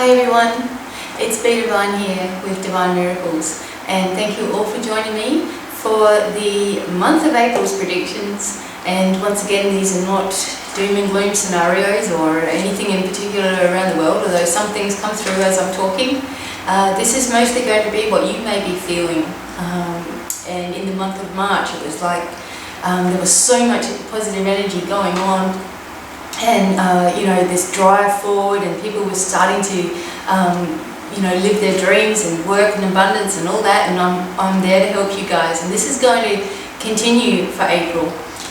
Hi everyone, it's BDevine here with Divine Miracles, and thank you all for joining me for the month of April's predictions. And once again, these are not doom and gloom scenarios or anything in particular around the world, although some things come through as I'm talking. This is mostly going to be what you may be feeling. And in the month of March, it was like there was so much positive energy going on. And this drive forward, and people were starting to live their dreams and work in abundance and all that, and I'm there to help you guys, and this is going to continue for April.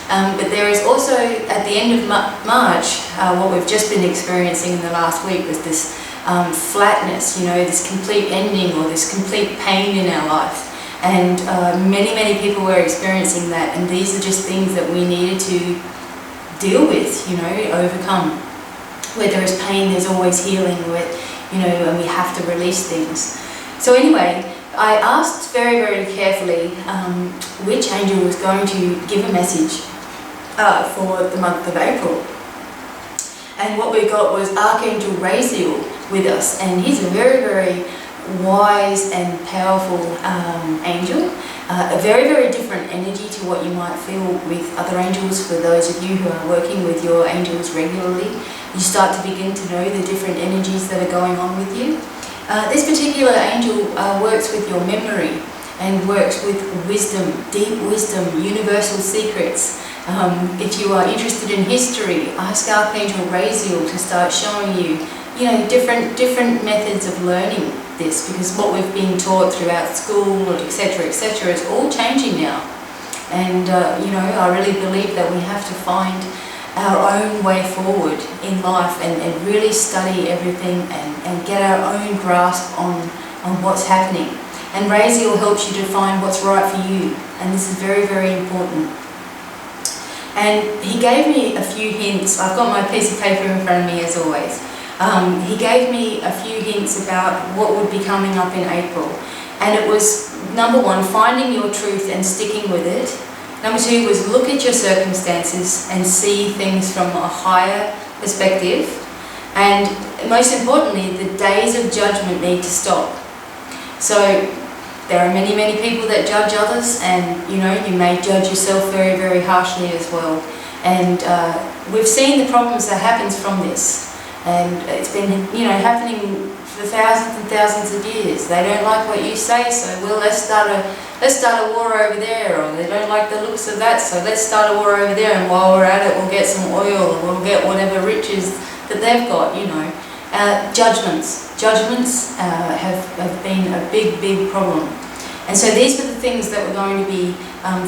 But there is also, at the end of March, what we've just been experiencing in the last week was this flatness, this complete ending or this complete pain in our life. And many people were experiencing that, and these are just things that we needed to deal with, overcome. Where there is pain, there's always healing, and we have to release things. So anyway, I asked very carefully which angel was going to give a message for the month of April. And what we got was Archangel Raziel with us, and he's a very wise and powerful angel. A very different energy to what you might feel with other angels. For those of you who are working with your angels regularly, you start to begin to know the different energies that are going on with you. This particular angel works with your memory and works with wisdom, deep wisdom, universal secrets. If you are interested in history, ask Archangel Raziel to start showing you different methods of learning this, because what we've been taught throughout school, etc., is all changing now. And I really believe that we have to find our own way forward in life and really study everything and get our own grasp on what's happening. And Raziel helps you to find what's right for you, and this is very important. And he gave me a few hints. I've got my piece of paper in front of me as always. He gave me a few hints about what would be coming up in April. And it was, number one, finding your truth and sticking with it. Number two was look at your circumstances and see things from a higher perspective. And most importantly, the days of judgment need to stop. So there are many people that judge others, and you may judge yourself very harshly as well. And we've seen the problems that happens from this. And it's been, happening for thousands and thousands of years. They don't like what you say, so let's start a war over there. Or they don't like the looks of that, so let's start a war over there. And while we're at it, we'll get some oil, or we'll get whatever riches that they've got. Judgments have been a big problem. And so these are the things that we're going to be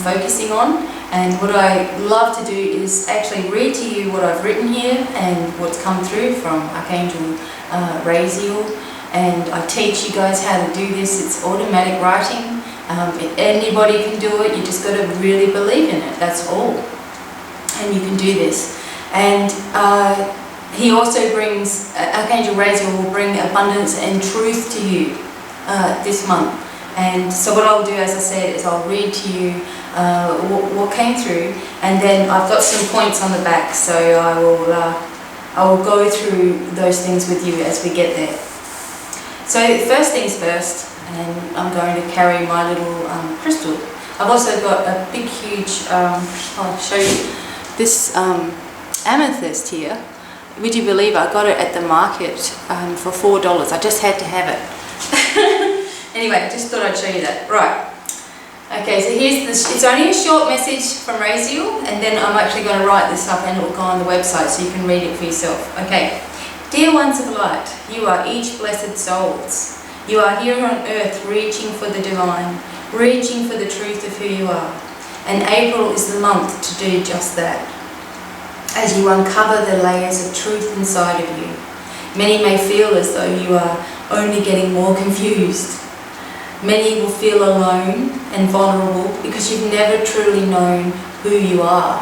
focusing on. And what I love to do is actually read to you what I've written here and what's come through from Archangel Raziel. And I teach you guys how to do this. It's automatic writing. Anybody can do it. You just got to really believe in it. That's all. And you can do this. And he also brings, Archangel Raziel will bring abundance and truth to you this month. And so what I'll do, as I said, is I'll read to you what came through, and then I've got some points on the back, so I will go through those things with you as we get there. So first things first, and I'm going to carry my little crystal. I've also got a big huge, I'll show you this amethyst here. Would you believe I got it at the market for $4? I just had to have it. Anyway, just thought I'd show you that. Right. Okay, so here's this. It's only a short message from Raziel, and then I'm actually going to write this up and it will go on the website so you can read it for yourself. Okay. Dear ones of light, you are each blessed souls. You are here on earth reaching for the divine, reaching for the truth of who you are. And April is the month to do just that. As you uncover the layers of truth inside of you, many may feel as though you are only getting more confused. Many will feel alone and vulnerable because you've never truly known who you are.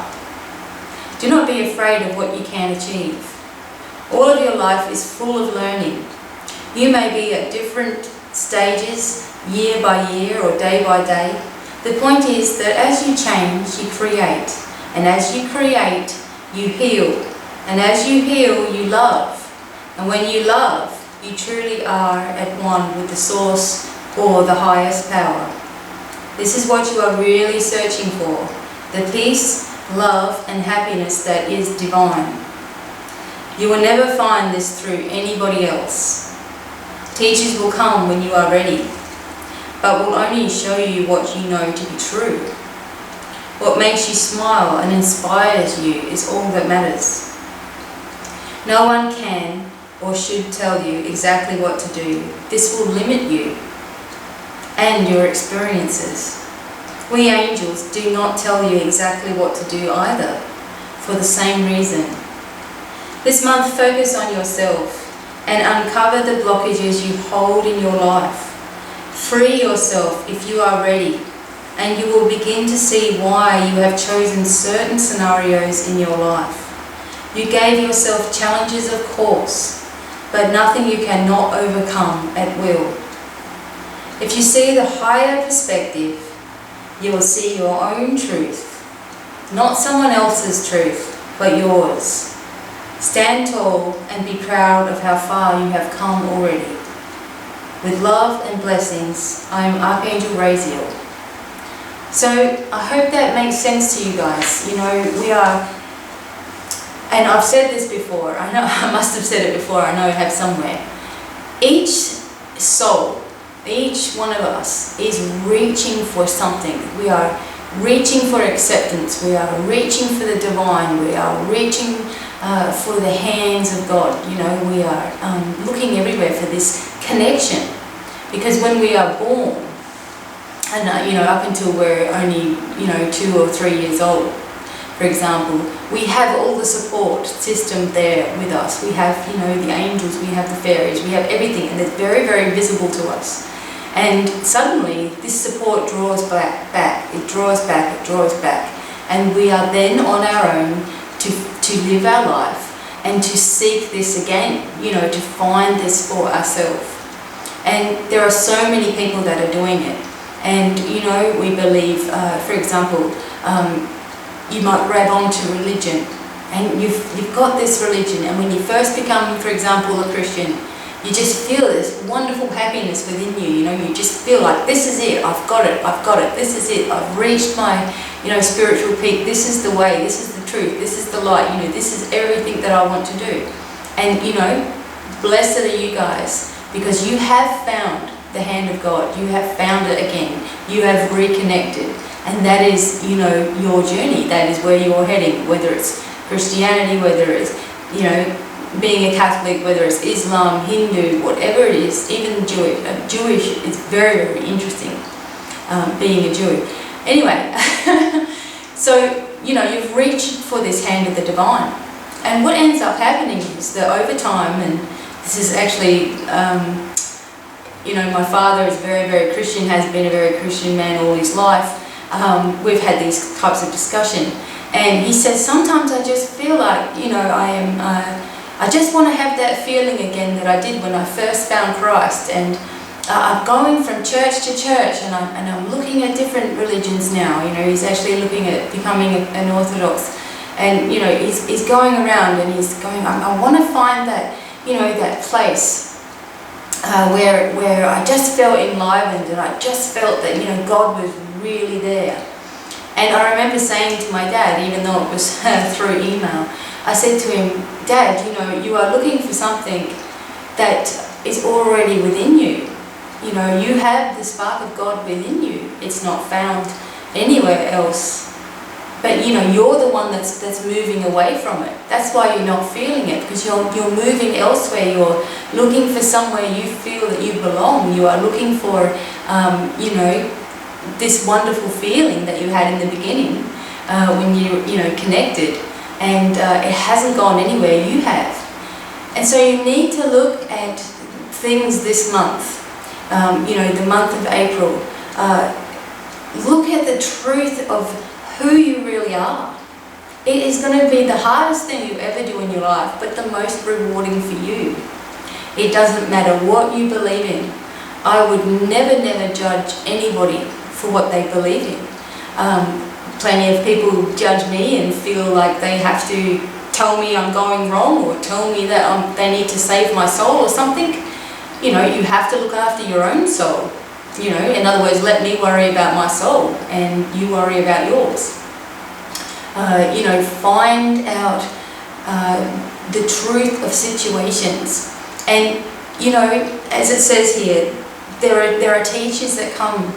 Do not be afraid of what you can achieve. All of your life is full of learning. You may be at different stages, year by year or day by day. The point is that as you change, you create. And as you create, you heal. And as you heal, you love. And when you love, you truly are at one with the source or the highest power. This is what you are really searching for, the peace, love and happiness that is divine. You will never find this through anybody else. Teachers will come when you are ready, but will only show you what you know to be true. What makes you smile and inspires you is all that matters. No one can or should tell you exactly what to do. This will limit you and your experiences. We angels do not tell you exactly what to do either, for the same reason. This month, focus on yourself and uncover the blockages you hold in your life. Free yourself if you are ready, and you will begin to see why you have chosen certain scenarios in your life. You gave yourself challenges, of course, but nothing you cannot overcome at will. If you see the higher perspective, you will see your own truth, not someone else's truth, but yours. Stand tall and be proud of how far you have come already. With love and blessings, I am Archangel Raziel. So I hope that makes sense to you guys. You know, we are, and I've said this before, I know I must have said it before, I know I have somewhere. Each soul, each one of us is reaching for something. We are reaching for acceptance, we are reaching for the divine, we are reaching for the hands of God. You know, we are looking everywhere for this connection, because when we are born, and you know, up until we're only 2 or 3 years old, for example, we have all the support system there with us. We have, you know, the angels, we have the fairies, we have everything, and it's very, very visible to us. And suddenly this support draws back, it draws back, it draws back, and we are then on our own to live our life and to seek this again, you know, to find this for ourselves. And there are so many people that are doing it. And, you know, we believe, for example, you might grab onto religion, and you've got this religion, and when you first become, for example, a Christian, you just feel this wonderful happiness within you. You know, you just feel like, this is it, I've got it, this is it, I've reached my, you know, spiritual peak, this is the way, this is the truth, this is the light, you know, this is everything that I want to do. And, you know, blessed are you guys, because you have found the hand of God, you have found it again, you have reconnected, and that is, you know, your journey, that is where you're heading, whether it's Christianity, whether it's, you know, being a Catholic, whether it's Islam, Hindu, whatever it is, even Jewish, it's very, very interesting, being a Jew. Anyway, so, you know, you've reached for this hand of the divine, and what ends up happening is that over time, and this is actually, you know, my father is very, very Christian, has been a very Christian man all his life. We've had these types of discussion, and he says, sometimes I just feel like, you know, I just want to have that feeling again that I did when I first found Christ, and I'm going from church to church, and I'm looking at different religions now. You know, he's actually looking at becoming an Orthodox, and, you know, he's going around and he's going, I want to find that, you know, that place where I just felt enlivened, and I just felt that, you know, God was really there. And I remember saying to my dad, even though it was through email, I said to him, Dad, you know, you are looking for something that is already within you. You know, you have the spark of God within you. It's not found anywhere else. But, you know, you're the one that's moving away from it. That's why you're not feeling it, because you're moving elsewhere. You're looking for somewhere you feel that you belong. You are looking for, you know, this wonderful feeling that you had in the beginning when you know, connected, and it hasn't gone anywhere. You have. And so you need to look at things this month, you know, the month of April. Look at the truth of who you really are. It is going to be the hardest thing you ever do in your life, but the most rewarding for you. It doesn't matter what you believe in. I would never judge anybody for what they believe in. Plenty of people judge me and feel like they have to tell me I'm going wrong, or tell me that they need to save my soul or something. you know, you have to look after your own soul. You know, in other words, let me worry about my soul and you worry about yours. You know, find out the truth of situations. And, you know, as it says here, there are teachers that come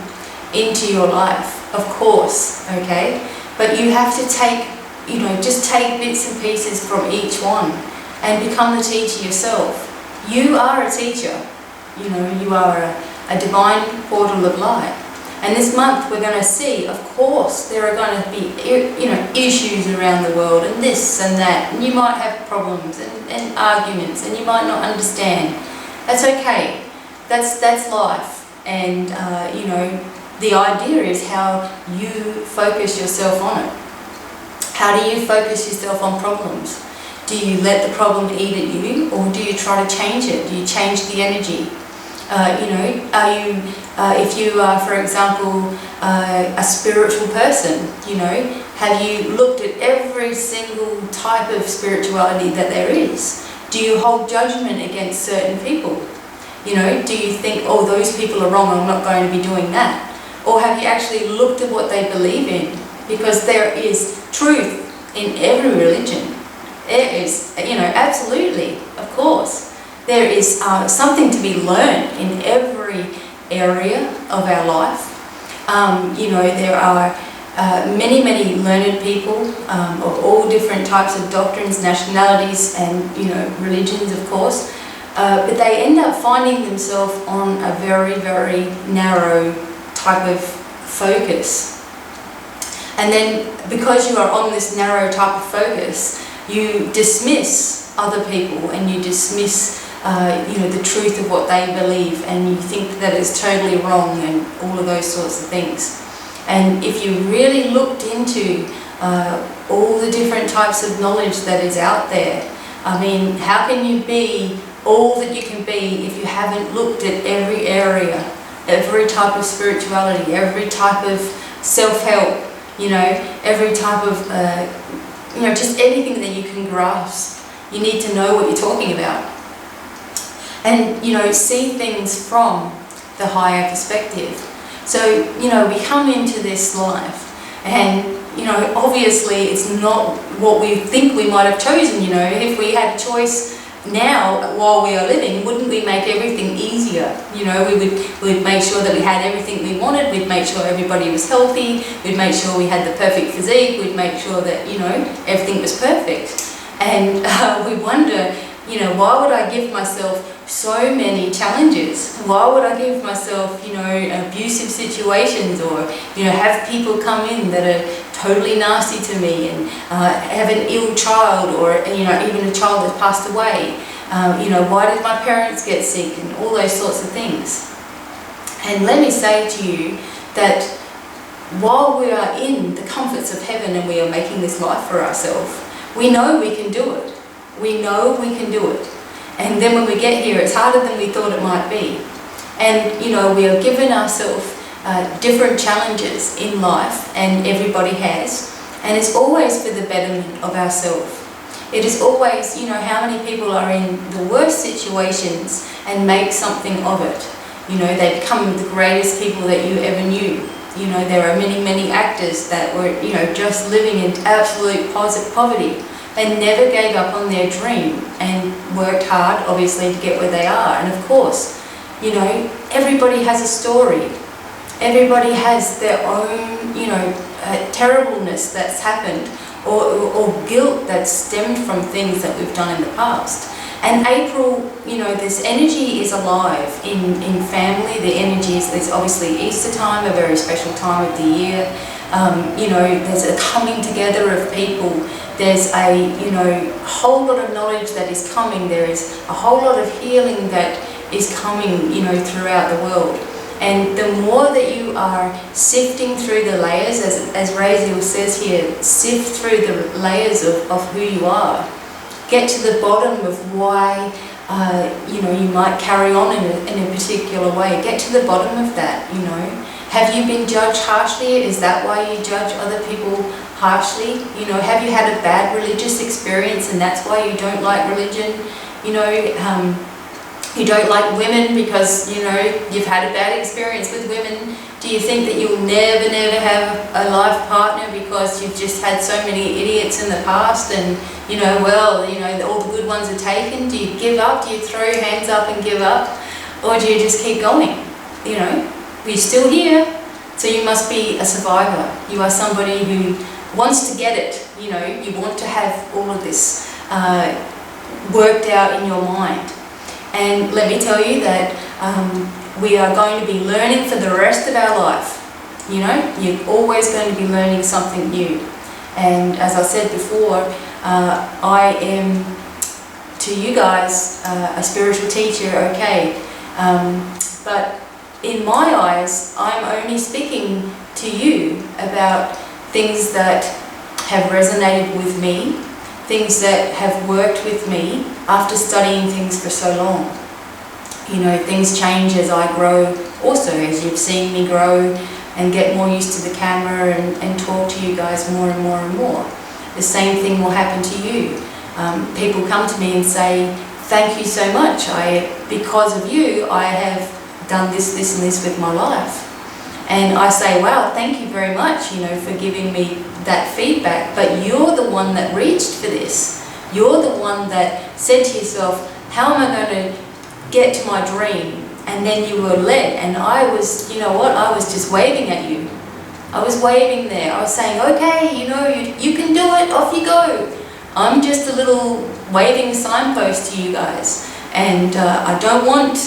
into your life, of course, okay? But you have to take, you know, just take bits and pieces from each one and become the teacher yourself. You are a teacher. You know, you are a divine portal of light. And this month we're going to see, of course, there are going to be, you know, issues around the world and this and that. And you might have problems and arguments and you might not understand. That's okay. That's life. And, you know, the idea is how you focus yourself on it. How do you focus yourself on problems? Do you let the problem eat at you, or do you try to change it? Do you change the energy? You know, are you, if you are, for example, a spiritual person, you know, have you looked at every single type of spirituality that there is? Do you hold judgment against certain people? You know, do you think, oh, those people are wrong, I'm not going to be doing that? Or have you actually looked at what they believe in? Because there is truth in every religion. There is, you know, absolutely, of course. There is something to be learned in every area of our life. You know, there are many learned people of all different types of doctrines, nationalities, and, you know, religions, of course. But they end up finding themselves on a very narrow type of focus. And then because you are on this narrow type of focus, you dismiss other people and you dismiss you know, the truth of what they believe, and you think that it's totally wrong and all of those sorts of things. And if you really looked into all the different types of knowledge that is out there, I mean, how can you be all that you can be if you haven't looked at every area, every type of spirituality, every type of self-help, you know, every type of, you know, just anything that you can grasp. You need to know what you're talking about. And, you know, see things from the higher perspective. So, you know, we come into this life and, you know, obviously it's not what we think we might have chosen. You know, if we had a choice now while we are living, wouldn't we make everything easier? You know, we'd make sure that we had everything we wanted, we'd make sure everybody was healthy, we'd make sure we had the perfect physique, we'd make sure that, you know, everything was perfect. And we wonder, you know, why would I give myself so many challenges? Why would I give myself, you know, abusive situations, or, you know, have people come in that are totally nasty to me, and have an ill child, or, you know, even a child that's passed away? You know, why did my parents get sick, and all those sorts of things? And let me say to you that while we are in the comforts of heaven and we are making this life for ourselves, we know we can do it. We know we can do it. And then when we get here, it's harder than we thought it might be. And, you know, we are given ourselves different challenges in life, and everybody has. And it's always for the betterment of ourselves. It is always, you know, how many people are in the worst situations and make something of it. You know, they become the greatest people that you ever knew. You know, there are many actors that were, you know, just living in absolute poverty. They never gave up on their dream and worked hard, obviously, to get where they are. And of course, you know, everybody has a story. Everybody has their own, you know, terribleness that's happened, or guilt that's stemmed from things that we've done in the past. And April, you know, this energy is alive in family. The energy is, there's obviously Easter time, a very special time of the year. You know, there's a coming together of people. There's a, you know, whole lot of knowledge that is coming. There is a whole lot of healing that is coming, you know, throughout the world. And the more that you are sifting through the layers, as Raziel says here, sift through the layers of who you are. Get to the bottom of why, you know, you might carry on in a particular way. Get to the bottom of that, you know. Have you been judged harshly? Is that why you judge other people harshly? You know, have you had a bad religious experience and that's why you don't like religion? You know, You don't like women because, you know, you've had a bad experience with women. Do you think that you'll never have a life partner because you've just had so many idiots in the past and, you know, well, you know, all the good ones are taken? Do you give up? Do you throw your hands up and give up? Or do you just keep going? You know, we're still here, so you must be a survivor. You are somebody who wants to get it, you know, you want to have all of this worked out in your mind. And let me tell you that we are going to be learning for the rest of our life. You know, you're always going to be learning something new. And as I said before, I am, to you guys, a spiritual teacher, okay. But in my eyes, I'm only speaking to you about things that have resonated with me, things that have worked with me after studying things for so long. You know, things change as I grow also, as you've seen me grow and get more used to the camera and talk to you guys more and more and more. The same thing will happen to you. People come to me and say, thank you so much. Because of you, I have done this, this and this with my life. And I say, wow, thank you very much, you know, for giving me that feedback. But you're the one that reached for this. You're the one that said to yourself, how am I going to get to my dream? And then you were led. And I was, you know what, I was just waving at you. I was waving there. I was saying, okay, you know, you can do it, off you go. I'm just a little waving signpost to you guys. And I don't want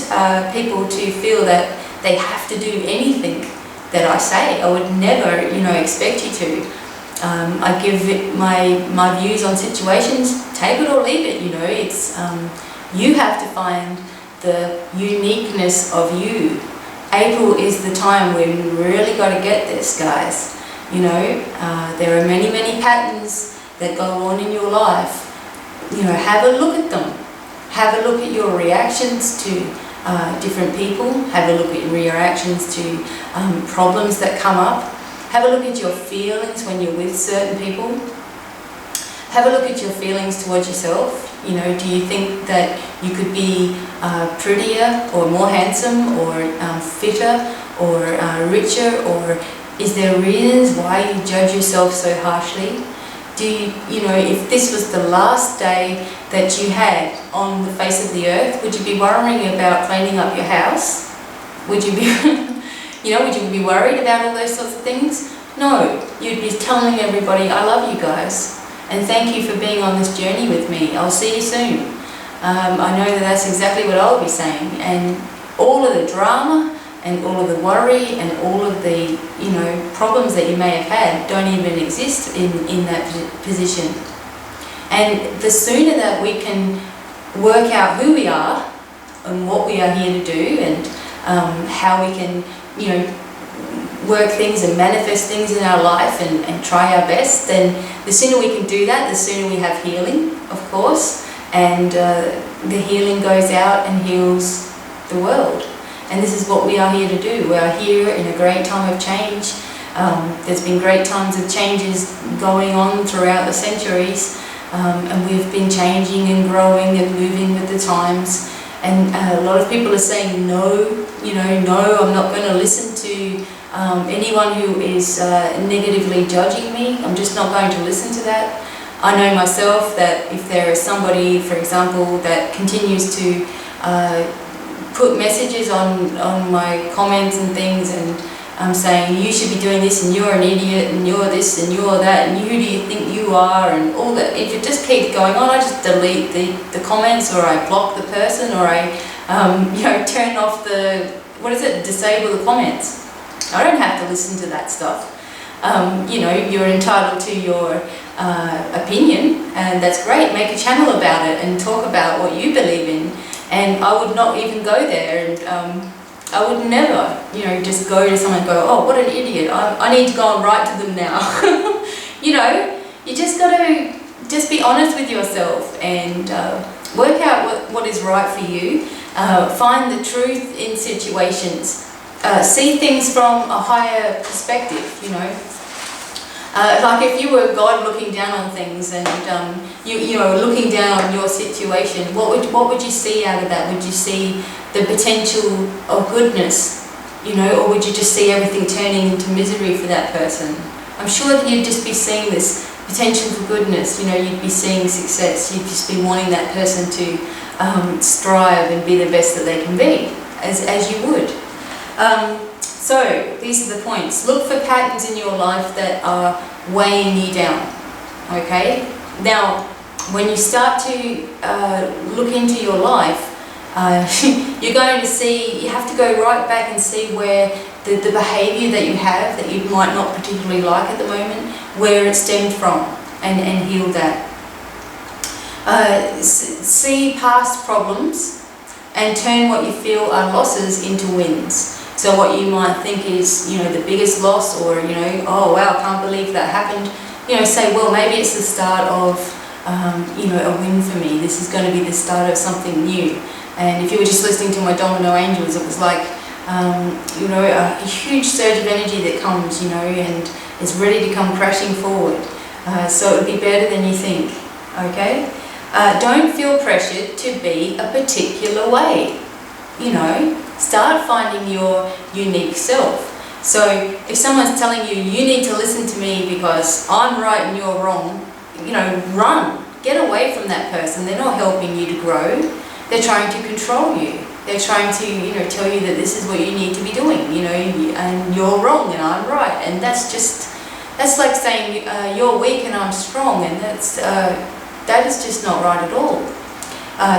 people to feel that they have to do anything that I say. I would never, you know, expect you to. I give it my views on situations, take it or leave it, you know. It's you have to find the uniqueness of you. April is the time when we really got to get this, guys. You know, there are many patterns that go on in your life. You know, have a look at them. Have a look at your reactions to different people. Have a look at your reactions to problems that come up. Have a look at your feelings when you're with certain people. Have a look at your feelings towards yourself. You know, do you think that you could be prettier or more handsome or fitter or richer? Or is there reasons why you judge yourself so harshly? Do you know, if this was the last day that you had on the face of the earth, would you be worrying about cleaning up your house? Would you be, you know, would you be worried about all those sorts of things? No, you'd be telling everybody, I love you guys, and thank you for being on this journey with me. I'll see you soon. I know that that's exactly what I'll be saying, and all of the drama and all of the worry and all of the, you know, problems that you may have had don't even exist in that position. And the sooner that we can work out who we are and what we are here to do and how we can, you know, work things and manifest things in our life and try our best, then the sooner we can do that, the sooner we have healing, of course, and the healing goes out and heals the world. And this is what we are here to do. We are here in a great time of change. There's been great times of changes going on throughout the centuries, and we've been changing and growing and moving with the times. And a lot of people are saying, no, you know, no, I'm not going to listen to anyone who is negatively judging me. I'm just not going to listen to that. I know myself that if there is somebody, for example, that continues to put messages on my comments and things and saying you should be doing this and you're an idiot and you're this and you're that and who do you think you are and all that, if it just keeps going on, I just delete the comments, or I block the person, or I you know, turn off the, what is it, disable the comments. I don't have to listen to that stuff. You know, you're entitled to your opinion, and that's great. Make a channel about it and talk about what you believe in. And I would not even go there, and I would never, you know, just go to someone and go, oh, what an idiot, I need to go and write to them now. You know, you just got to just be honest with yourself and work out what is right for you. Find the truth in situations. See things from a higher perspective, you know. Like if you were God looking down on things and you know, looking down on your situation, what would you see out of that? Would you see the potential of goodness, you know, or would you just see everything turning into misery for that person? I'm sure that you'd just be seeing this potential for goodness, you know, you'd be seeing success, you'd just be wanting that person to strive and be the best that they can be, as you would. So these are the points. Look for patterns in your life that are weighing you down, okay? Now, when you start to look into your life, you're going to see, you have to go right back and see where the behaviour that you have that you might not particularly like at the moment, where it stemmed from, and heal that. See past problems and turn what you feel are losses into wins. So what you might think is, you know, the biggest loss, or, you know, oh wow, I can't believe that happened. You know, say, well, maybe it's the start of, you know, a win for me. This is going to be the start of something new. And if you were just listening to my Domino Angels, it was like, you know, a huge surge of energy that comes, you know, and is ready to come crashing forward. So it would be better than you think, okay? Don't feel pressured to be a particular way, you know. Start finding your unique self. So if someone's telling you, you need to listen to me because I'm right and you're wrong, you know, run. Get away from that person. They're not helping you to grow. They're trying to control you. They're trying to, you know, tell you that this is what you need to be doing, you know, and you're wrong and I'm right. And that's like saying you're weak and I'm strong, and that is just not right at all.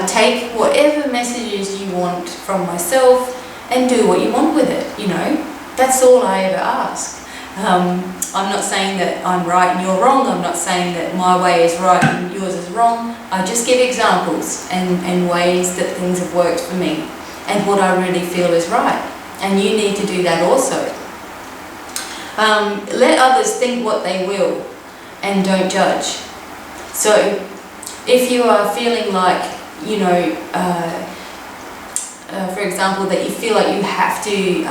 Take whatever messages you want from myself and do what you want with it, you know. That's all I ever ask. I'm not saying that I'm right and you're wrong. I'm not saying that my way is right and yours is wrong. I just give examples and ways that things have worked for me and what I really feel is right. And you need to do that also. Let others think what they will and don't judge. So if you are feeling like, you know, for example, that you feel like you have to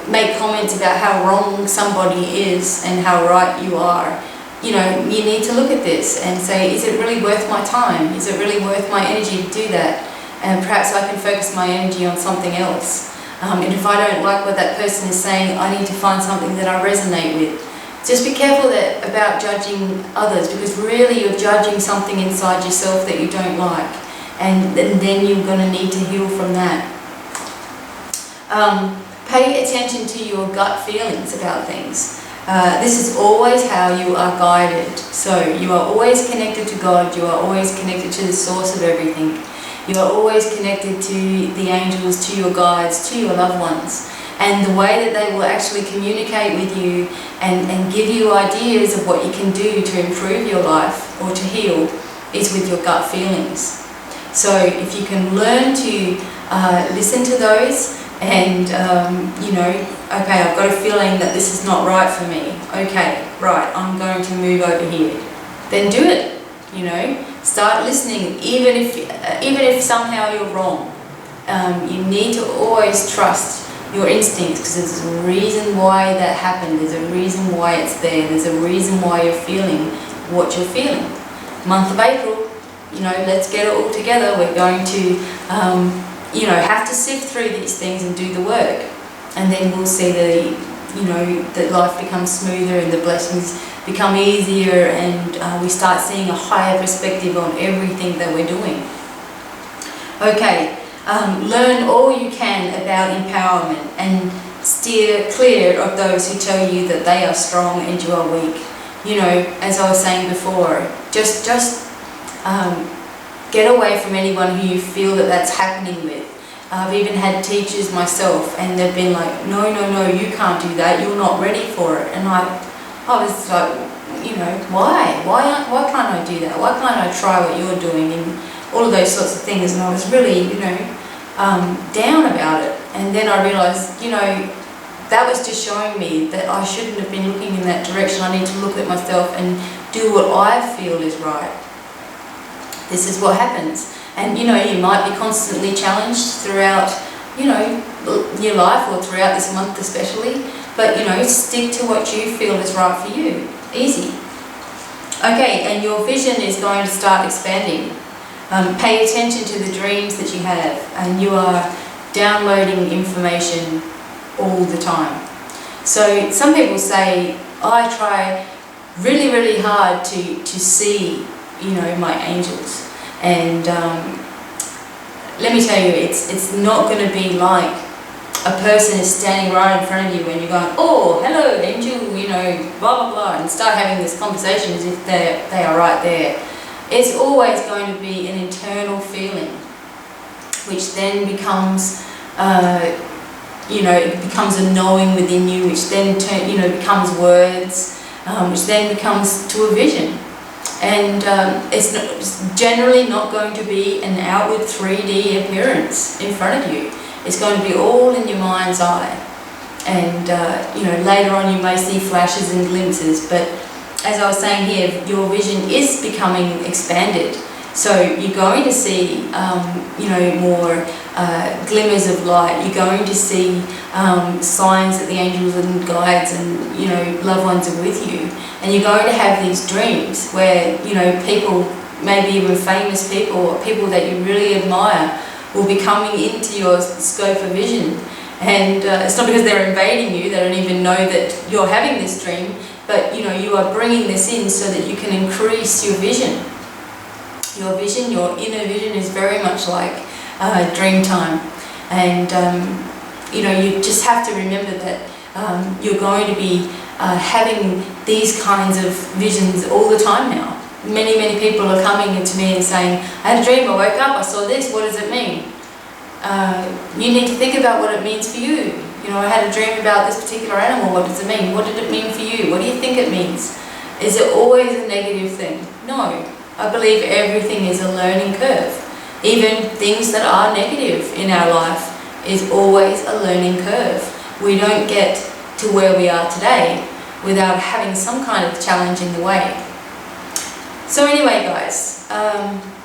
make comments about how wrong somebody is and how right you are, you know, you need to look at this and say, is it really worth my time? Is it really worth my energy to do that? And perhaps I can focus my energy on something else. And if I don't like what that person is saying, I need to find something that I resonate with. Just be careful about judging others, because really you're judging something inside yourself that you don't like, and then you're going to need to heal from that. Pay attention to your gut feelings about things. This is always how you are guided. So you are always connected to God, you are always connected to the source of everything. You are always connected to the angels, to your guides, to your loved ones. And the way that they will actually communicate with you and give you ideas of what you can do to improve your life or to heal is with your gut feelings. So if you can learn to listen to those and, you know, okay, I've got a feeling that this is not right for me. Okay, right, I'm going to move over here. Then do it, you know. Start listening, even if somehow you're wrong. You need to always trust your instincts, because there's a reason why that happened, there's a reason why it's there, there's a reason why you're feeling what you're feeling. Month of April, you know, let's get it all together. We're going to, you know, have to sift through these things and do the work, and then we'll see you know, that life becomes smoother and the blessings become easier, and we start seeing a higher perspective on everything that we're doing. Okay. Learn all you can about empowerment and steer clear of those who tell you that they are strong and you are weak. You know, as I was saying before, just get away from anyone who you feel that that's happening with. I've even had teachers myself, and they've been like, no, you can't do that, you're not ready for it. And I was like, you know, why can't I do that? Why can't I try what you're doing? And all of those sorts of things. And I was really, you know, down about it. And then I realised, you know, that was just showing me that I shouldn't have been looking in that direction. I need to look at myself and do what I feel is right. This is what happens. And, you know, you might be constantly challenged throughout, you know, your life, or throughout this month especially. But, stick to what you feel is right for you. Easy. Okay, and your vision is going to start expanding. Pay attention to the dreams that you have, and you are downloading information all the time. So some people say, I try really, really hard to see, my angels. And let me tell you, it's not going to be like a person is standing right in front of you when you're going, oh, hello, angel, blah, blah, blah, and start having this conversation as if they are right there. It's always going to be an internal feeling, which then becomes, it becomes a knowing within you, which then becomes words, which then becomes to a vision. And it's generally not going to be an outward 3D appearance in front of you. It's going to be all in your mind's eye. And, later on you may see flashes and glimpses, but as I was saying here, your vision is becoming expanded. So you're going to see, more glimmers of light. You're going to see signs that the angels and guides and, loved ones are with you. And you're going to have these dreams where, people, maybe even famous people or people that you really admire, will be coming into your scope of vision. And it's not because they're invading you, they don't even know that you're having this dream, but you are bringing this in so that you can increase your vision. Your vision, your inner vision is very much like dream time. And you just have to remember that you're going to be having these kinds of visions all the time now. Many, many people are coming to me and saying, I had a dream, I woke up, I saw this, what does it mean? You need to think about what it means for you. I had a dream about this particular animal, what does it mean? What did it mean for you? What do you think it means? Is it always a negative thing? No. I believe everything is a learning curve. Even things that are negative in our life is always a learning curve. We don't get to where we are today without having some kind of challenge in the way. So anyway, guys,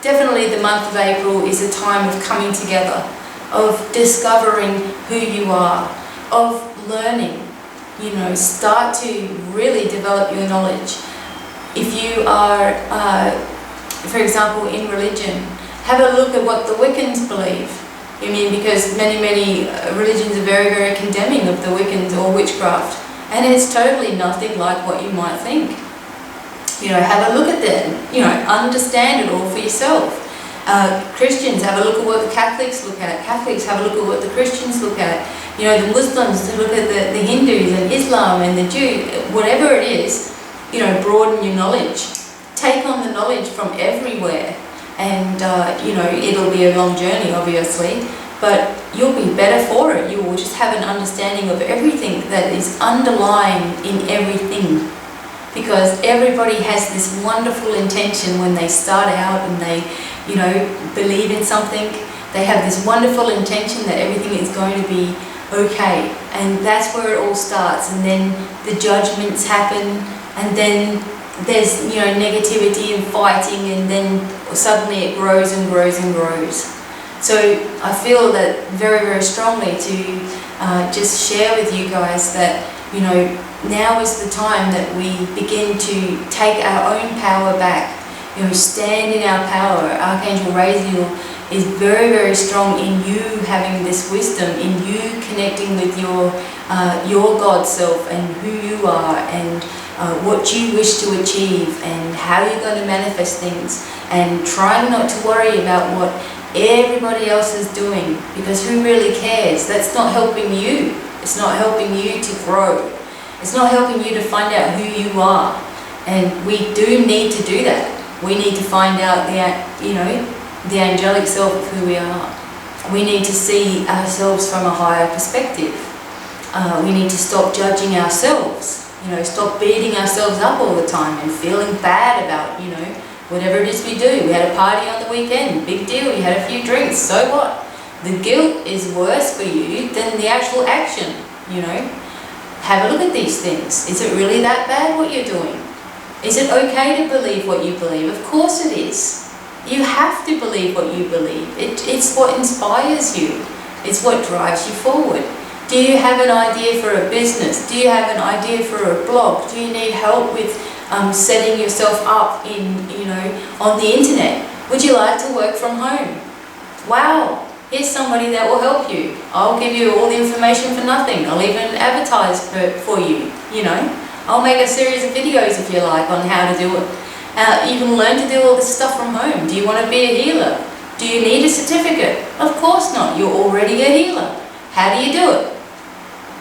definitely the month of April is a time of coming together, of discovering who you are, of learning. Start to really develop your knowledge. If you are, for example, in religion, have a look at what the Wiccans believe. Because many religions are very, very condemning of the Wiccans or witchcraft, and it's totally nothing like what you might think. Have a look at that, understand it all for yourself. Christians, have a look at what the Catholics look at. Catholics, have a look at what the Christians look at. The Muslims, look at the Hindus and Islam and the Jew, whatever it is, broaden your knowledge. Take on the knowledge from everywhere. And, it'll be a long journey, obviously, but you'll be better for it. You will just have an understanding of everything that is underlying in everything. Because everybody has this wonderful intention when they start out and they, believe in something. They have this wonderful intention that everything is going to be okay. And that's where it all starts. And then the judgments happen, and then there's, negativity and fighting, and then suddenly it grows and grows and grows. So I feel that very, very strongly to just share with you guys that, now is the time that we begin to take our own power back, stand in our power. Archangel Raziel is very, very strong in you having this wisdom, in you connecting with your God self and who you are, and what you wish to achieve, and how you're going to manifest things, and trying not to worry about what everybody else is doing, because who really cares? That's not helping you. It's not helping you to grow. It's not helping you to find out who you are. And we do need to do that. We need to find out the angelic self of who we are. We need to see ourselves from a higher perspective. We need to stop judging ourselves. Stop beating ourselves up all the time and feeling bad about, whatever it is we do. We had a party on the weekend, big deal, you had a few drinks, so what? The guilt is worse for you than the actual action, Have a look at these things. Is it really that bad what you're doing? Is it okay to believe what you believe? Of course it is. You have to believe what you believe. It's what inspires you. It's what drives you forward. Do you have an idea for a business? Do you have an idea for a blog? Do you need help with setting yourself up on the internet? Would you like to work from home? Wow, here's somebody that will help you. I'll give you all the information for nothing. I'll even advertise for you, I'll make a series of videos if you like on how to do it. You can learn to do all this stuff from home. Do you want to be a healer? Do you need a certificate? Of course not. You're already a healer. How do you do it?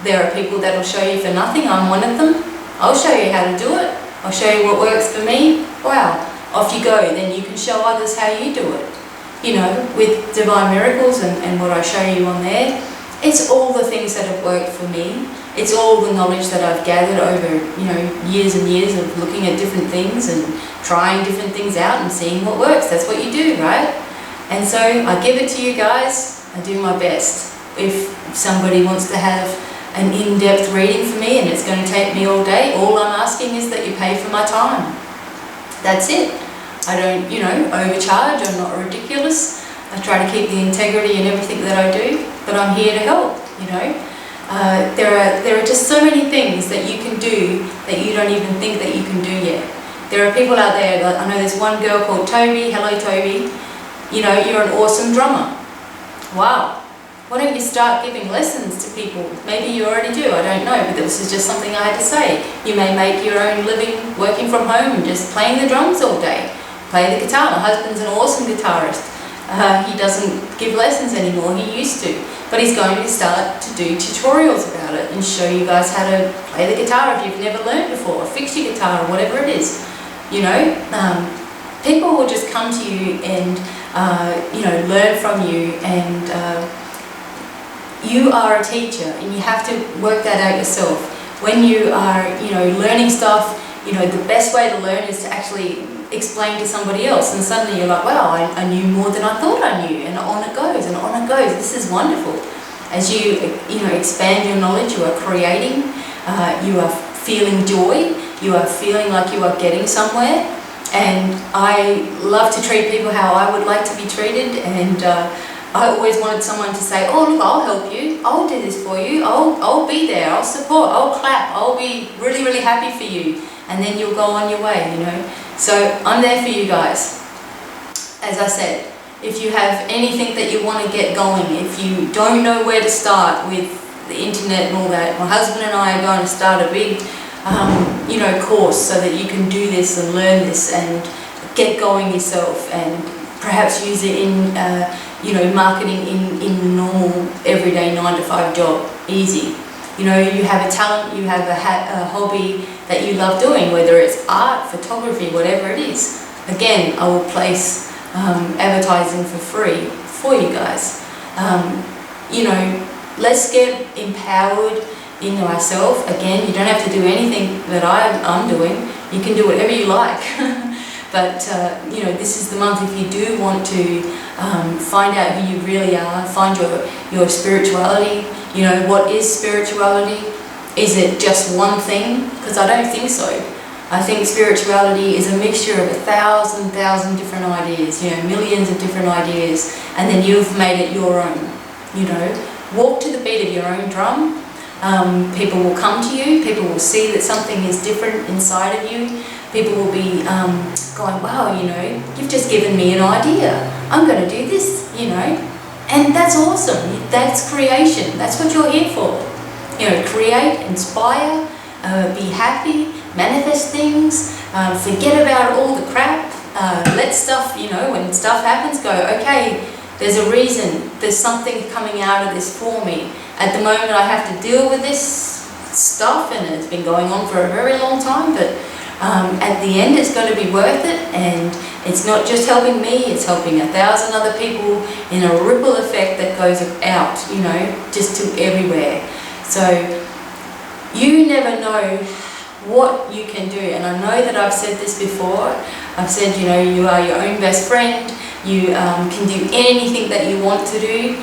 There are people that will show you for nothing. I'm one of them. I'll show you how to do it. I'll show you what works for me. Wow. Off you go. Then you can show others how you do it. With Divine Miracles and what I show you on there, it's all the things that have worked for me. It's all the knowledge that I've gathered over, years and years of looking at different things and trying different things out and seeing what works. That's what you do, right? And so I give it to you guys. I do my best. If somebody wants to have an in-depth reading for me and it's going to take me all day, all I'm asking is that you pay for my time. That's it. I don't, overcharge. I'm not ridiculous. I try to keep the integrity in everything that I do, but I'm here to help, There are just so many things that you can do that you don't even think that you can do yet. There are people out there, I know there's one girl called Toby. Hello, Toby. You're an awesome drummer. Wow. Why don't you start giving lessons to people? Maybe you already do, I don't know, but this is just something I had to say. You may make your own living working from home and just playing the drums all day. Play the guitar. My husband's an awesome guitarist. He doesn't give lessons anymore, he used to. But he's going to start to do tutorials about it and show you guys how to play the guitar if you've never learned before, or fix your guitar or whatever it is. People will just come to you and, learn from you, and you are a teacher and you have to work that out yourself. When you are, learning stuff, the best way to learn is to actually explain to somebody else, and suddenly you're like, wow, I knew more than I thought I knew, and on it goes and on it goes. This is wonderful. As you expand your knowledge, you are creating, you are feeling joy, you are feeling like you are getting somewhere. And I love to treat people how I would like to be treated, and I always wanted someone to say, oh look, I'll help you, I'll do this for you, I'll be there, I'll support, I'll clap, I'll be really, really happy for you, and then you'll go on your way, So I'm there for you guys. As I said, if you have anything that you want to get going, if you don't know where to start with the internet and all that, my husband and I are going to start a big course so that you can do this and learn this and get going yourself, and perhaps use it in marketing in the normal everyday 9-to-5 job. Easy. You have a talent, you have a hobby that you love doing, whether it's art, photography, whatever it is. Again, I will place advertising for free for you guys. Let's get empowered in ourselves. Again, you don't have to do anything that I'm doing. You can do whatever you like. But this is the month if you do want to find out who you really are, find your spirituality. What is spirituality? Is it just one thing? Because I don't think so. I think spirituality is a mixture of 1,000 different ideas, millions of different ideas, and then you've made it your own. Walk to the beat of your own drum. People will come to you, people will see that something is different inside of you. People will be going, wow, you've just given me an idea. I'm going to do this, And that's awesome. That's creation. That's what you're here for. Create, inspire, be happy, manifest things, forget about all the crap, let stuff, when stuff happens, go, okay, there's a reason, there's something coming out of this for me. At the moment I have to deal with this stuff, and it's been going on for a very long time, but at the end it's going to be worth it, and it's not just helping me, it's helping 1,000 other people in a ripple effect that goes out, just to everywhere. So you never know what you can do, and I know that I've said this before. I've said, you are your own best friend. You can do anything that you want to do.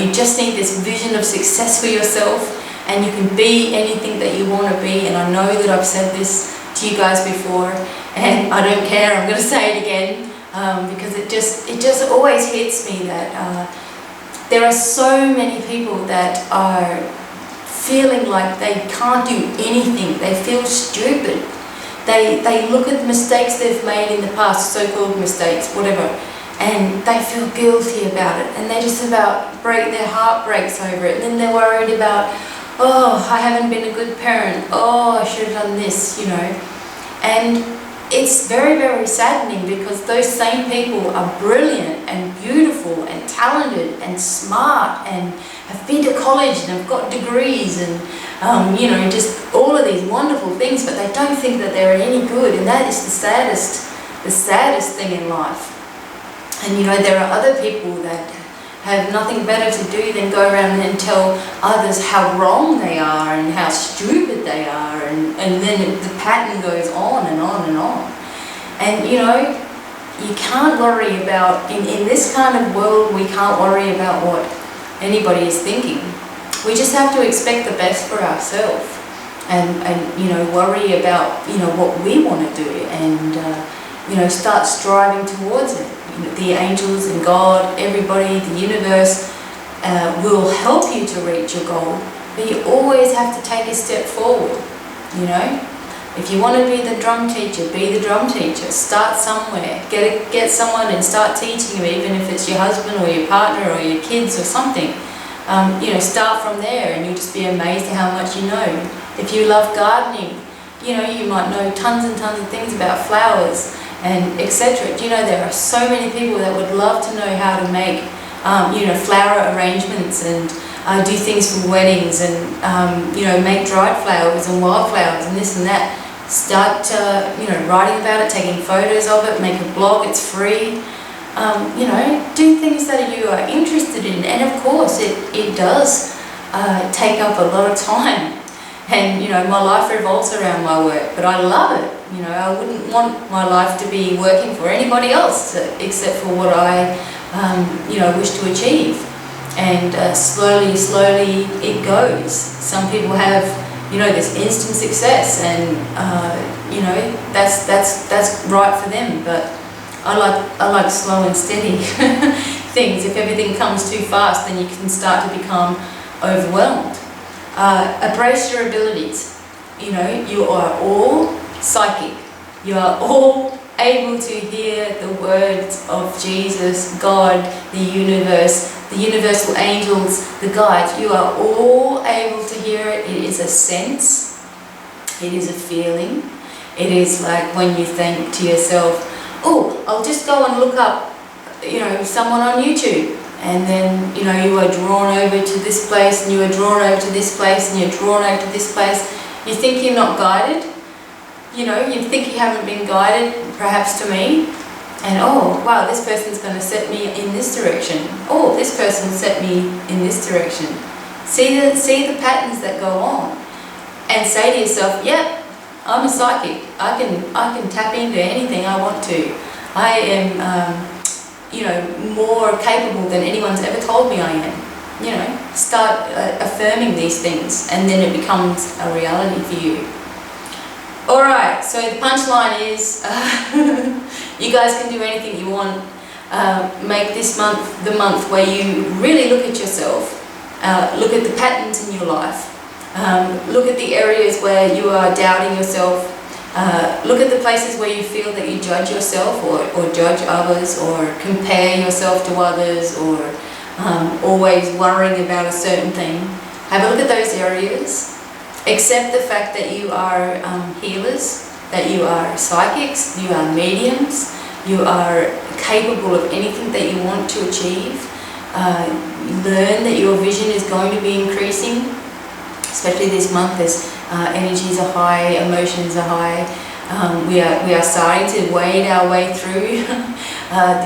You just need this vision of success for yourself, and you can be anything that you want to be. And I know that I've said this to you guys before, and I don't care, I'm going to say it again, because it just always hits me that there are so many people that are feeling like they can't do anything. They feel stupid. They look at the mistakes they've made in the past, so-called mistakes, whatever, and they feel guilty about it, and they just about their heart breaks over it, and then they're worried about, oh, I haven't been a good parent, oh, I should have done this, you know. And it's very, very saddening, because those same people are brilliant and beautiful and talented and smart and have been to college and have got degrees and you know, just all of these wonderful things, but they don't think that they're any good, and that is the saddest thing in life. And you know, there are other people that have nothing better to do than go around and tell others how wrong they are and how stupid they are, and then the pattern goes on and on and on. And you know, you can't worry about, in this kind of world, we can't worry about what anybody is thinking. We just have to expect the best for ourselves, and you know, worry about, you know, what we want to do, and you know, start striving towards it. You know, the angels and God, everybody, the universe will help you to reach your goal, but you always have to take a step forward. You know, if you want to be the drum teacher, be the drum teacher. Start somewhere. Get someone and start teaching them, even if it's your husband or your partner or your kids or something. You know, start from there, and you'll just be amazed at how much you know. If you love gardening, you know, you might know tons and tons of things about flowers and etc. Do you know, there are so many people that would love to know how to make, you know, flower arrangements and do things for weddings, and you know, make dried flowers and wildflowers and this and that. Start, you know, writing about it, taking photos of it, make a blog. It's free. You know, do things that you are interested in, and of course it does take up a lot of time, and you know, my life revolves around my work, but I love it. You know, I wouldn't want my life to be working for anybody else except for what I you know, wish to achieve. And slowly it goes. Some people have, you know, this instant success, and you know, that's right for them, but I like slow and steady things. If everything comes too fast, then you can start to become overwhelmed. Embrace your abilities. You know, you are all psychic. You are all able to hear the words of Jesus, God, the universe, the universal angels, the guides. You are all able to hear it. It is a sense. It is a feeling. It is like when you think to yourself, oh, I'll just go and look up, you know, someone on YouTube, and then, you know, you are drawn over to this place, and you are drawn over to this place, and you're drawn over to this place. You think you're not guided, you know, you think you haven't been guided, perhaps to me, and oh, wow, this person's going to set me in this direction. Oh, this person set me in this direction. See the patterns that go on, and say to yourself, yep, I'm a psychic. I can tap into anything I want to. I am, you know, more capable than anyone's ever told me I am. You know, start affirming these things, and then it becomes a reality for you. All right. So the punchline is, you guys can do anything you want. Make this month the month where you really look at yourself, look at the patterns in your life. Look at the areas where you are doubting yourself. Look at the places where you feel that you judge yourself or judge others, or compare yourself to others, or always worrying about a certain thing. Have a look at those areas. Accept the fact that you are healers, that you are psychics, you are mediums, you are capable of anything that you want to achieve. Learn that your vision is going to be increasing. Especially this month, as energies are high, emotions are high. We are starting to wade our way through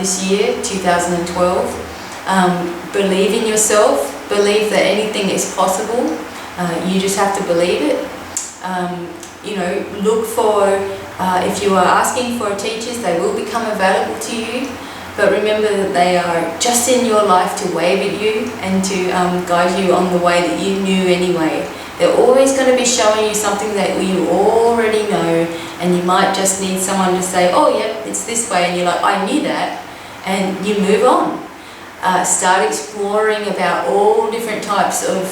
this year, 2012. Believe in yourself. Believe that anything is possible. You just have to believe it. You know, look for, if you are asking for teachers, they will become available to you. But remember that they are just in your life to wave at you and to guide you on the way that you knew anyway. They're always going to be showing you something that you already know, and you might just need someone to say, oh yeah, it's this way, and you're like, I knew that, and you move on. start exploring about all different types of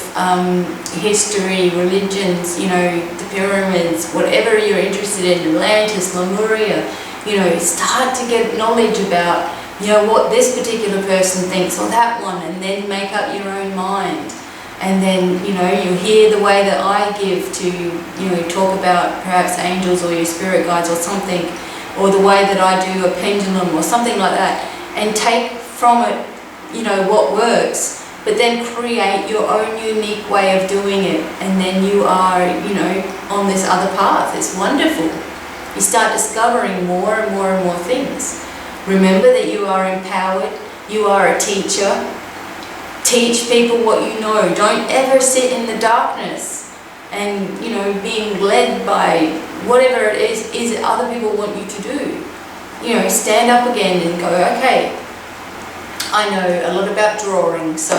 history, religions, you know, the pyramids, whatever you're interested in, Atlantis, Lemuria, you know, start to get knowledge about, you know, what this particular person thinks or that one, and then make up your own mind. And then, you know, you'll hear the way that I give to, you know, talk about perhaps angels or your spirit guides or something, or the way that I do a pendulum or something like that, and take from it, you know, what works, but then create your own unique way of doing it, and then you are, you know, on this other path. It's wonderful. You start discovering more and more and more things. Remember that you are empowered, you are a teacher. Teach people what you know. Don't ever sit in the darkness and, you know, being led by whatever it is that other people want you to do. You know, stand up again and go, okay, I know a lot about drawing, so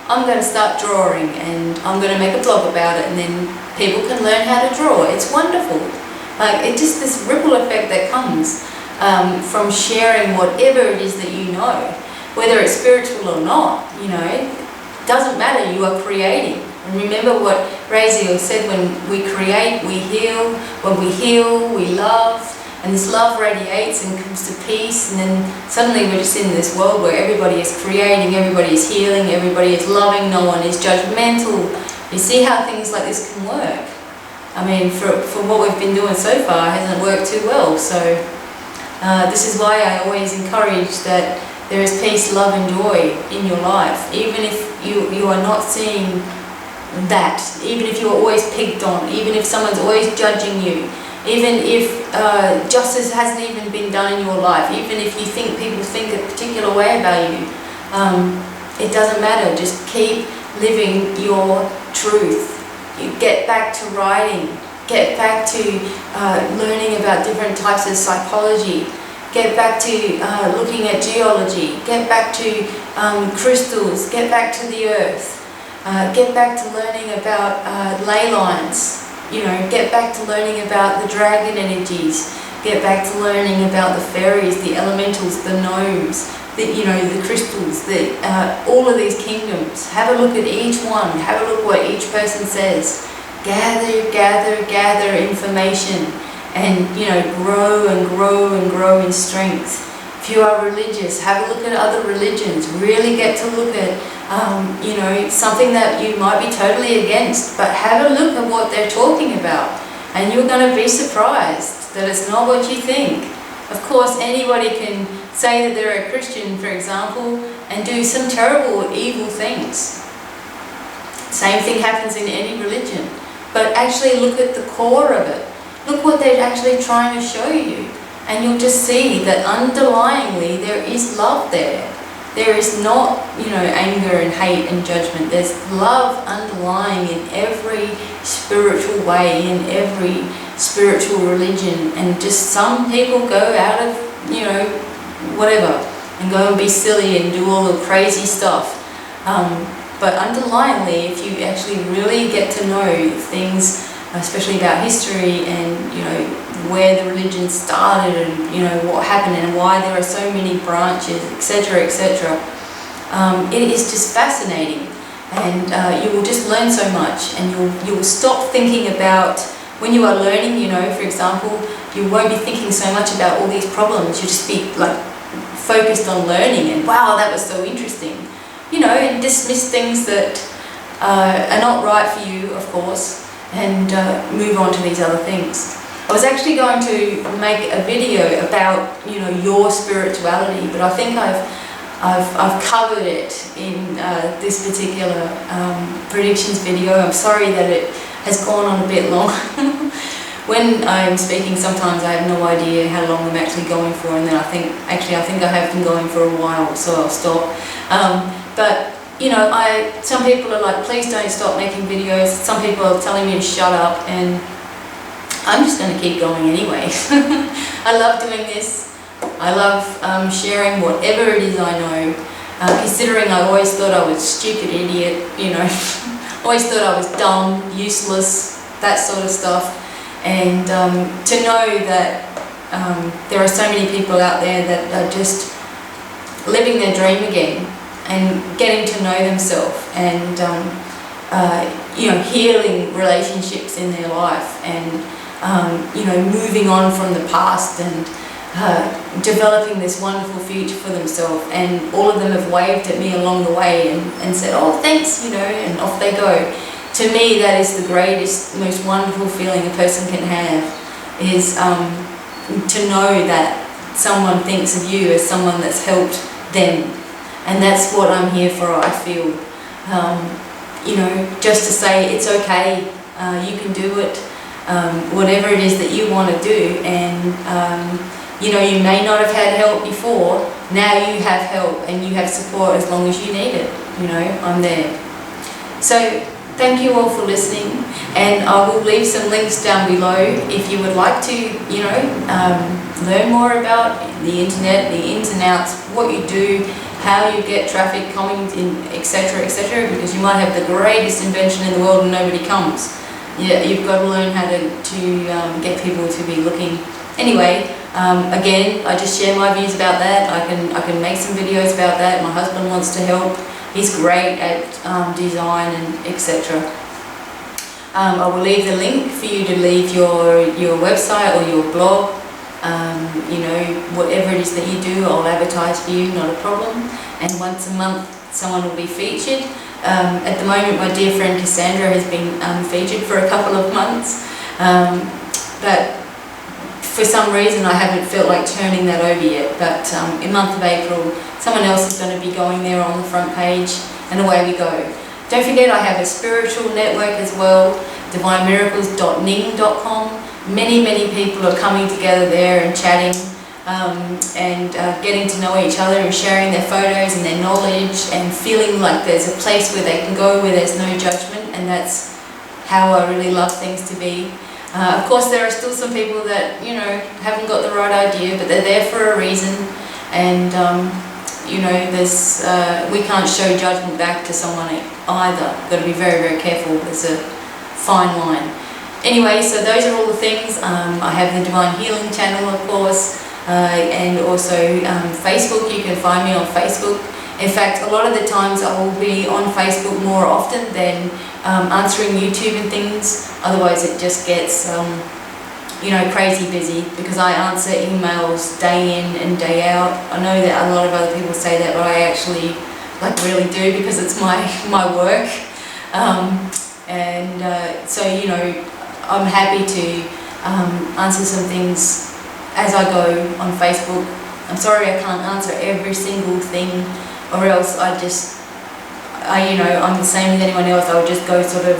I'm going to start drawing and I'm going to make a blog about it, and then people can learn how to draw. It's wonderful. Like, it's just this ripple effect that comes from sharing whatever it is that you know. Whether it's spiritual or not, you know, it doesn't matter, you are creating. And remember what Raziel said, when we create, we heal. When we heal, we love. And this love radiates and comes to peace, and then suddenly we're just in this world where everybody is creating, everybody is healing, everybody is loving, no one is judgmental. You see how things like this can work. I mean, for what we've been doing so far, it hasn't worked too well. So this is why I always encourage that there is peace, love and joy in your life, even if you are not seeing that, even if you're always picked on, even if someone's always judging you, even if justice hasn't even been done in your life, even if you think people think a particular way about you, it doesn't matter. Just keep living your truth. You get back to writing, get back to learning about different types of psychology, get back to looking at geology, get back to crystals, get back to the earth, get back to learning about ley lines, you know, get back to learning about the dragon energies, get back to learning about the fairies, the elementals, the gnomes, you know, the crystals, all of these kingdoms. Have a look at each one, have a look what each person says. Gather information, and, you know, grow and grow and grow in strength. If you are religious, have a look at other religions. Really get to look at, you know, something that you might be totally against, but have a look at what they're talking about, and you're going to be surprised that it's not what you think. Of course, anybody can say that they're a Christian, for example, and do some terrible, evil things. Same thing happens in any religion. But actually look at the core of it. Look what they're actually trying to show you. And you'll just see that underlyingly there is love there. There is not, you know, anger and hate and judgment. There's love underlying in every spiritual way, in every spiritual religion. And just some people go out of, you know, whatever, and go and be silly and do all the crazy stuff. But underlyingly, if you actually really get to know things, especially about history and, you know, where the religion started and, you know, what happened and why there are so many branches, etc., etc., it is just fascinating. And you will just learn so much, and you will stop thinking about, when you are learning, you know, for example, you won't be thinking so much about all these problems. You'll just be like focused on learning, and wow, that was so interesting. You know, and dismiss things that are not right for you, of course, and move on to these other things. I was actually going to make a video about, you know, your spirituality, but I think I've covered it in this particular predictions video. I'm sorry that it has gone on a bit long. When I'm speaking, sometimes I have no idea how long I'm actually going for, and then I think I have been going for a while, so I'll stop. But you know, some people are like, please don't stop making videos. Some people are telling me to shut up, and I'm just going to keep going anyway. I love doing this. I love sharing whatever it is I know. Considering I always thought I was a stupid idiot, you know, always thought I was dumb, useless, that sort of stuff. And to know that there are so many people out there that are just living their dream again. and getting to know themselves, and healing relationships in their life, and moving on from the past, and developing this wonderful future for themselves. And all of them have waved at me along the way and said, oh, thanks, and off they go. To me, that is the greatest, most wonderful feeling a person can have, is to know that someone thinks of you as someone that's helped them. And that's what I'm here for, I feel. Just to say it's okay, you can do it, whatever it is that you want to do. And you may not have had help before, now you have help and you have support as long as you need it. I'm there. So thank you all for listening, and I will leave some links down below if you would like to learn more about the internet, the ins and outs, what you do, how you get traffic coming in, etc., etc., because you might have the greatest invention in the world and nobody comes. You've got to learn how to get people to be looking. Anyway, again, I just share my views about that. I can make some videos about that. My husband wants to help. He's great at design and etc. I will leave the link for you to leave your website or your blog. Whatever it is that you do, I'll advertise for you, not a problem. And once a month, someone will be featured. At the moment, my dear friend Cassandra has been featured for a couple of months, but for some reason I haven't felt like turning that over yet. But in the month of April, someone else is going to be going there on the front page, and away we go. Don't forget, I have a spiritual network as well, divinemiracles.ning.com. Many people are coming together there and chatting and getting to know each other and sharing their photos and their knowledge, and feeling like there's a place where they can go where there's no judgment. And that's how I really love things to be. Of course, there are still some people that haven't got the right idea, but they're there for a reason. And we can't show judgment back to someone either. Got to be very careful. There's a fine line. Anyway, so those are all the things. I have the Divine Healing channel, of course, and also Facebook. You can find me on Facebook. In fact, a lot of the times I will be on Facebook more often than answering YouTube and things. Otherwise it just gets crazy busy, because I answer emails day in and day out. I know that a lot of other people say that, but I actually really do, because it's my work. So I'm happy to answer some things as I go on Facebook. I'm sorry I can't answer every single thing, or else I'm the same as anyone else. I would just go sort of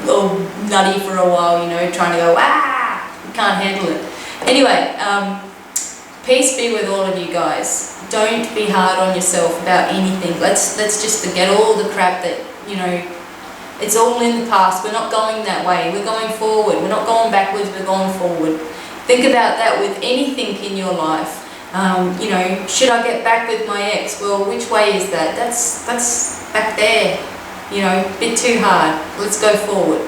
all nutty for a while, trying to go, can't handle it. Anyway, peace be with all of you guys. Don't be hard on yourself about anything. Let's just forget all the crap that, it's all in the past. We're not going that way. We're going forward. We're not going backwards, we're going forward. Think about that with anything in your life. Should I get back with my ex? Well, which way is that? That's back there. A bit too hard. Let's go forward.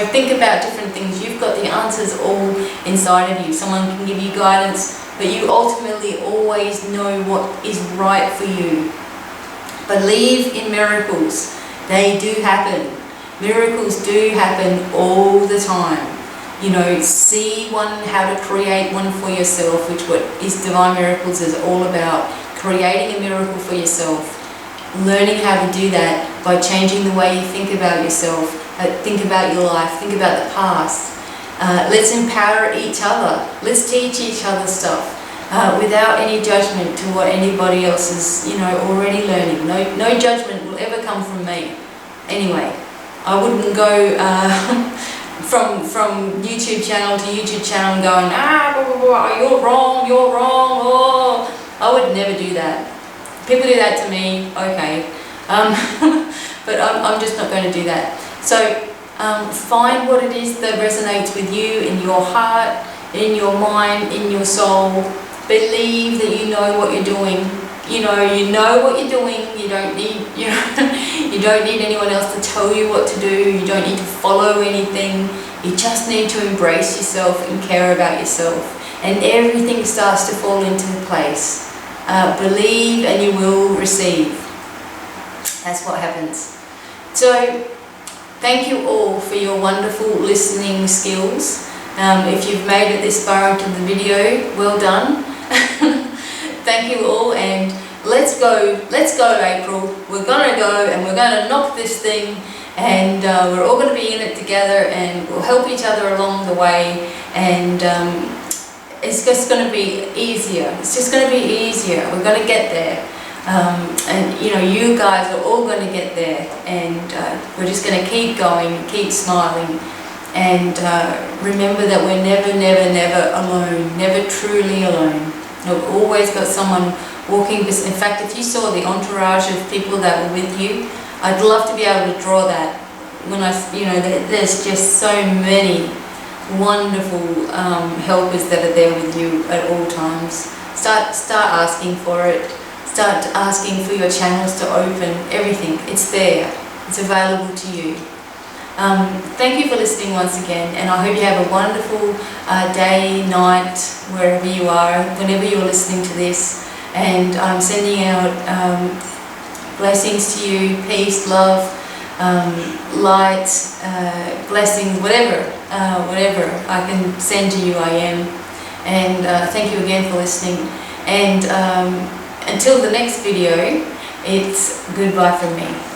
Think about different things. You've got the answers all inside of you. Someone can give you guidance, but you ultimately always know what is right for you. Believe in miracles. They do happen. Miracles do happen all the time. See how to create one for yourself, which what is Divine Miracles is all about. Creating a miracle for yourself. Learning how to do that by changing the way you think about yourself, think about your life, think about the past. Let's empower each other. Let's teach each other stuff without any judgment to what anybody else is, already learning. No judgment will ever come from me. Anyway, I wouldn't go from YouTube channel to YouTube channel and going, blah, blah, blah, you're wrong, oh. I would never do that. People do that to me, okay. But I'm just not going to do that. So find what it is that resonates with you in your heart, in your mind, in your soul. Believe that you know what you're doing. You know what you're doing. You don't need you don't need anyone else to tell you what to do. You don't need to follow anything. You just need to embrace yourself and care about yourself, and everything starts to fall into place. believe and you will receive. That's what happens. So thank you all for your wonderful listening skills. If you've made it this far into the video, well done. Thank you all, and let's go April. We're gonna go and we're gonna knock this thing, and we're all gonna be in it together, and we'll help each other along the way, and it's just gonna be easier. It's just gonna be easier. We're gonna get there. And you know, you guys are all going to get there, and we're just going to keep going, keep smiling, and remember that we're never, never, never alone, never truly alone. We've always got someone walking. In fact, if you saw the entourage of people that were with you, I'd love to be able to draw that. When there's just so many wonderful helpers that are there with you at all times. Start asking for it. Start asking for your channels to open. Everything, it's there. It's available to you. Thank you for listening once again, and I hope you have a wonderful day, night, wherever you are, whenever you're listening to this. And I'm sending out blessings to you, peace, love, light, blessings, whatever I can send to you, I am. And thank you again for listening. And until the next video, it's goodbye from me.